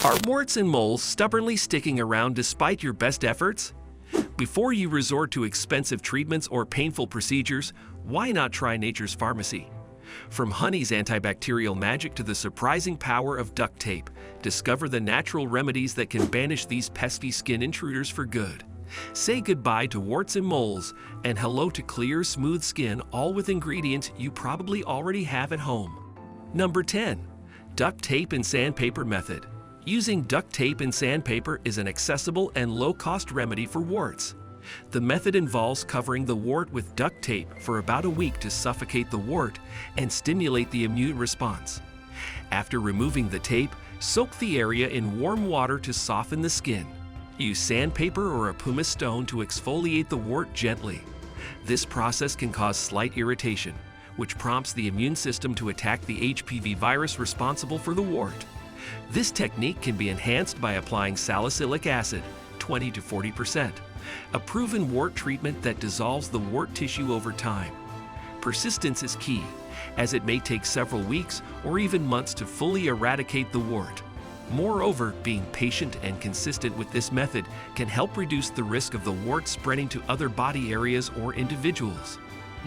Are warts and moles stubbornly sticking around despite your best efforts? Before you resort to expensive treatments or painful procedures, why not try nature's pharmacy? From honey's antibacterial magic to the surprising power of duct tape, discover the natural remedies that can banish these pesky skin intruders for good. Say goodbye to warts and moles, and hello to clear, smooth skin, all with ingredients you probably already have at home. Number 10. Duct tape and sandpaper method. Using duct tape and sandpaper is an accessible and low-cost remedy for warts. The method involves covering the wart with duct tape for about a week to suffocate the wart and stimulate the immune response. After removing the tape, soak the area in warm water to soften the skin. Use sandpaper or a pumice stone to exfoliate the wart gently. This process can cause slight irritation, which prompts the immune system to attack the HPV virus responsible for the wart. This technique can be enhanced by applying salicylic acid, 20 to 40%, a proven wart treatment that dissolves the wart tissue over time. Persistence is key, as it may take several weeks or even months to fully eradicate the wart. Moreover, being patient and consistent with this method can help reduce the risk of the wart spreading to other body areas or individuals.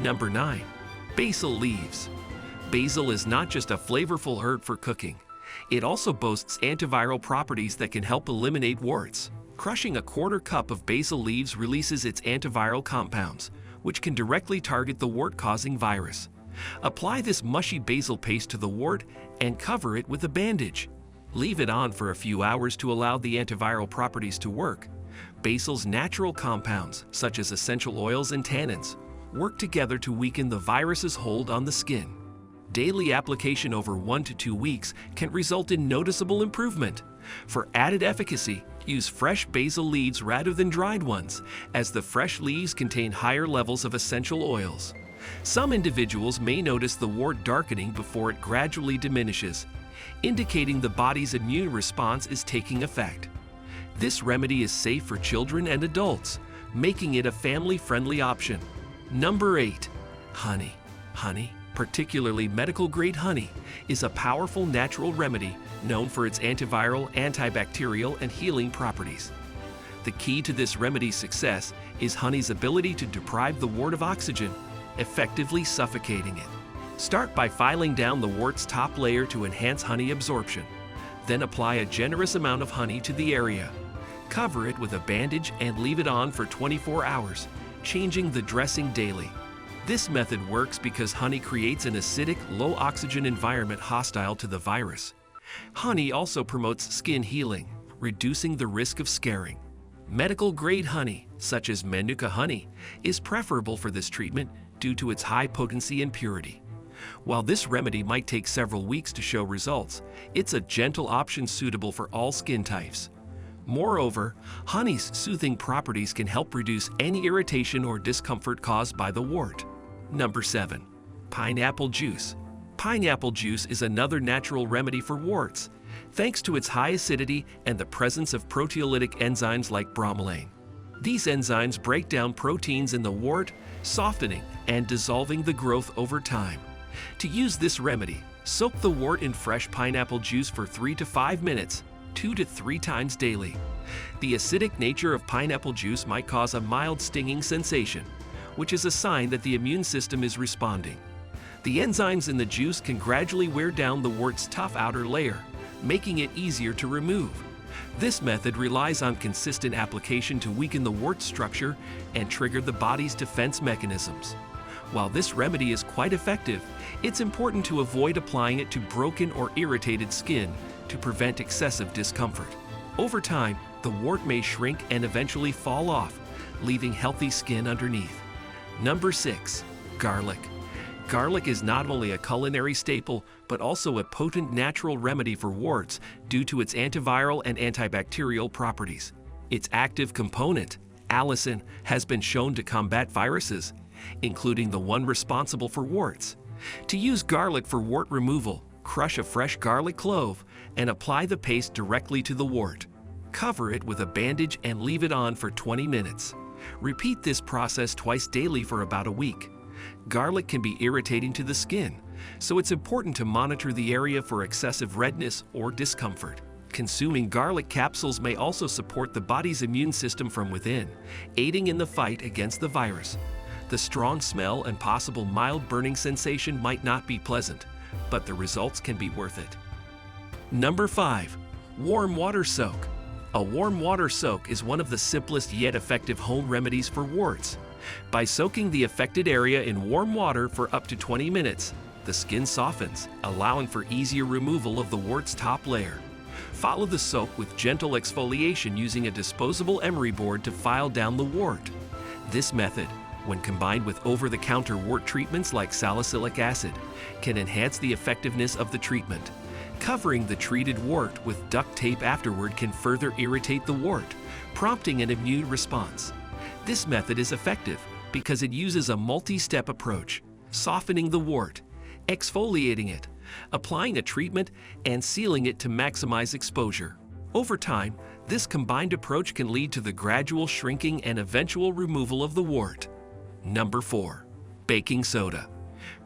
Number 9. Basil leaves. Basil is not just a flavorful herb for cooking. It also boasts antiviral properties that can help eliminate warts. Crushing a quarter cup of basil leaves releases its antiviral compounds, which can directly target the wart-causing virus. Apply this mushy basil paste to the wart and cover it with a bandage. Leave it on for a few hours to allow the antiviral properties to work. Basil's natural compounds, such as essential oils and tannins, work together to weaken the virus's hold on the skin. Daily application over 1 to 2 weeks can result in noticeable improvement. For added efficacy, use fresh basil leaves rather than dried ones, as the fresh leaves contain higher levels of essential oils. Some individuals may notice the wart darkening before it gradually diminishes, indicating the body's immune response is taking effect. This remedy is safe for children and adults, making it a family-friendly option. Number 8. Honey. Honey, particularly medical-grade honey, is a powerful natural remedy known for its antiviral, antibacterial, and healing properties. The key to this remedy's success is honey's ability to deprive the wart of oxygen, effectively suffocating it. Start by filing down the wart's top layer to enhance honey absorption. Then apply a generous amount of honey to the area. Cover it with a bandage and leave it on for 24 hours, changing the dressing daily. This method works because honey creates an acidic, low-oxygen environment hostile to the virus. Honey also promotes skin healing, reducing the risk of scarring. Medical-grade honey, such as Manuka honey, is preferable for this treatment due to its high potency and purity. While this remedy might take several weeks to show results, it's a gentle option suitable for all skin types. Moreover, honey's soothing properties can help reduce any irritation or discomfort caused by the wart. Number 7. Pineapple juice. Pineapple juice is another natural remedy for warts, thanks to its high acidity and the presence of proteolytic enzymes like bromelain. These enzymes break down proteins in the wart, softening and dissolving the growth over time. To use this remedy, soak the wart in fresh pineapple juice for 3 to 5 minutes, 2 to 3 times daily. The acidic nature of pineapple juice might cause a mild stinging sensation, which is a sign that the immune system is responding. The enzymes in the juice can gradually wear down the wart's tough outer layer, making it easier to remove. This method relies on consistent application to weaken the wart structure and trigger the body's defense mechanisms. While this remedy is quite effective, it's important to avoid applying it to broken or irritated skin to prevent excessive discomfort. Over time, the wart may shrink and eventually fall off, leaving healthy skin underneath. Number 6. Garlic. Garlic is not only a culinary staple, but also a potent natural remedy for warts due to its antiviral and antibacterial properties. Its active component, allicin, has been shown to combat viruses, including the one responsible for warts. To use garlic for wart removal, crush a fresh garlic clove and apply the paste directly to the wart. Cover it with a bandage and leave it on for 20 minutes. Repeat this process twice daily for about a week. Garlic can be irritating to the skin, so it's important to monitor the area for excessive redness or discomfort. Consuming garlic capsules may also support the body's immune system from within, aiding in the fight against the virus. The strong smell and possible mild burning sensation might not be pleasant, but the results can be worth it. Number 5. Warm water soak. A warm water soak is one of the simplest yet effective home remedies for warts. By soaking the affected area in warm water for up to 20 minutes, the skin softens, allowing for easier removal of the wart's top layer. Follow the soak with gentle exfoliation using a disposable emery board to file down the wart. This method, when combined with over-the-counter wart treatments like salicylic acid, can enhance the effectiveness of the treatment. Covering the treated wart with duct tape afterward can further irritate the wart, prompting an immune response. This method is effective because it uses a multi-step approach, softening the wart, exfoliating it, applying a treatment, and sealing it to maximize exposure. Over time, this combined approach can lead to the gradual shrinking and eventual removal of the wart. Number 4. Baking soda.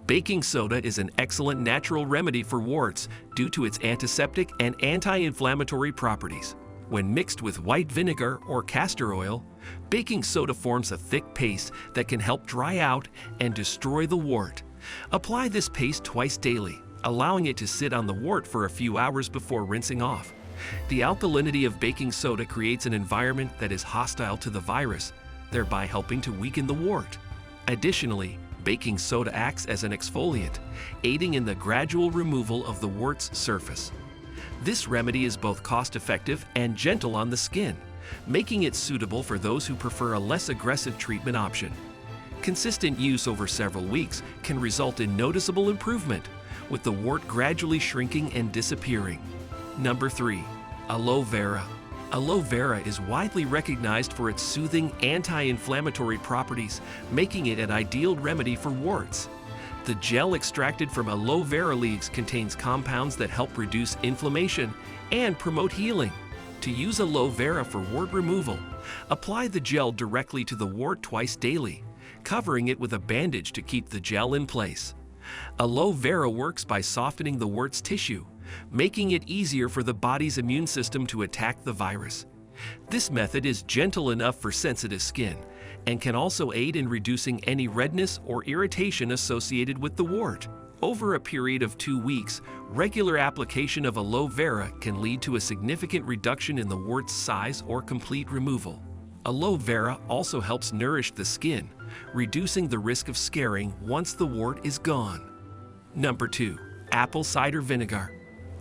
Baking soda is an excellent natural remedy for warts due to its antiseptic and anti-inflammatory properties. When mixed with white vinegar or castor oil, baking soda forms a thick paste that can help dry out and destroy the wart. Apply this paste twice daily, allowing it to sit on the wart for a few hours before rinsing off. The alkalinity of baking soda creates an environment that is hostile to the virus, thereby helping to weaken the wart. Additionally, baking soda acts as an exfoliant, aiding in the gradual removal of the wart's surface. This remedy is both cost-effective and gentle on the skin, making it suitable for those who prefer a less aggressive treatment option. Consistent use over several weeks can result in noticeable improvement, with the wart gradually shrinking and disappearing. Number 3. Aloe Vera. Aloe Vera is widely recognized for its soothing anti-inflammatory properties, making it an ideal remedy for warts. The gel extracted from aloe vera leaves contains compounds that help reduce inflammation and promote healing. To use aloe vera for wart removal, apply the gel directly to the wart twice daily, covering it with a bandage to keep the gel in place. Aloe vera works by softening the wart's tissue, making it easier for the body's immune system to attack the virus. This method is gentle enough for sensitive skin and can also aid in reducing any redness or irritation associated with the wart. Over a period of 2 weeks, regular application of aloe vera can lead to a significant reduction in the wart's size or complete removal. Aloe vera also helps nourish the skin, reducing the risk of scarring once the wart is gone. Number 2. Apple cider vinegar.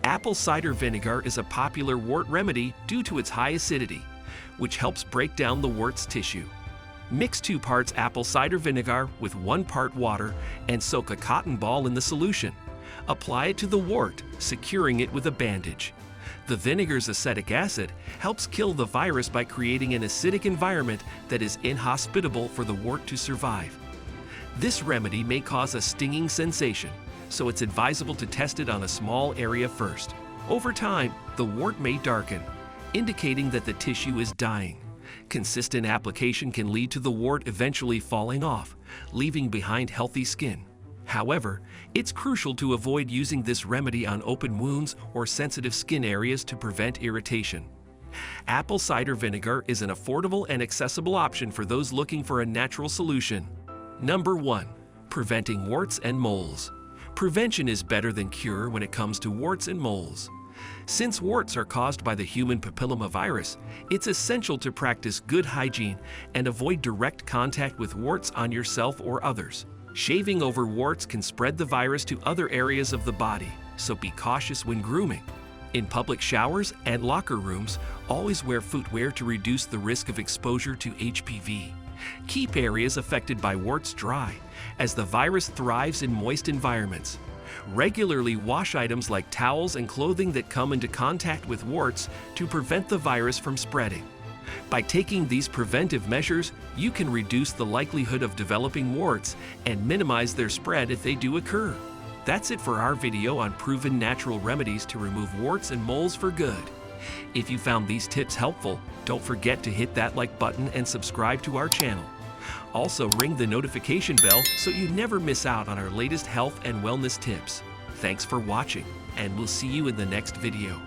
Apple cider vinegar is a popular wart remedy due to its high acidity, which helps break down the wart's tissue. Mix 2 parts apple cider vinegar with 1 part water and soak a cotton ball in the solution. Apply it to the wart, securing it with a bandage. The vinegar's acetic acid helps kill the virus by creating an acidic environment that is inhospitable for the wart to survive. This remedy may cause a stinging sensation, so it's advisable to test it on a small area first. Over time, the wart may darken, indicating that the tissue is dying. Consistent application can lead to the wart eventually falling off, leaving behind healthy skin. However, it's crucial to avoid using this remedy on open wounds or sensitive skin areas to prevent irritation. Apple cider vinegar is an affordable and accessible option for those looking for a natural solution. Number 1. Preventing warts and moles. Prevention is better than cure when it comes to warts and moles. Since warts are caused by the human papillomavirus, it's essential to practice good hygiene and avoid direct contact with warts on yourself or others. Shaving over warts can spread the virus to other areas of the body, so be cautious when grooming. In public showers and locker rooms, always wear footwear to reduce the risk of exposure to HPV. Keep areas affected by warts dry, as the virus thrives in moist environments. Regularly wash items like towels and clothing that come into contact with warts to prevent the virus from spreading. By taking these preventive measures, you can reduce the likelihood of developing warts and minimize their spread if they do occur. That's it for our video on proven natural remedies to remove warts and moles for good. If you found these tips helpful, don't forget to hit that like button and subscribe to our channel. Also, ring the notification bell so you never miss out on our latest health and wellness tips. Thanks for watching, and we'll see you in the next video.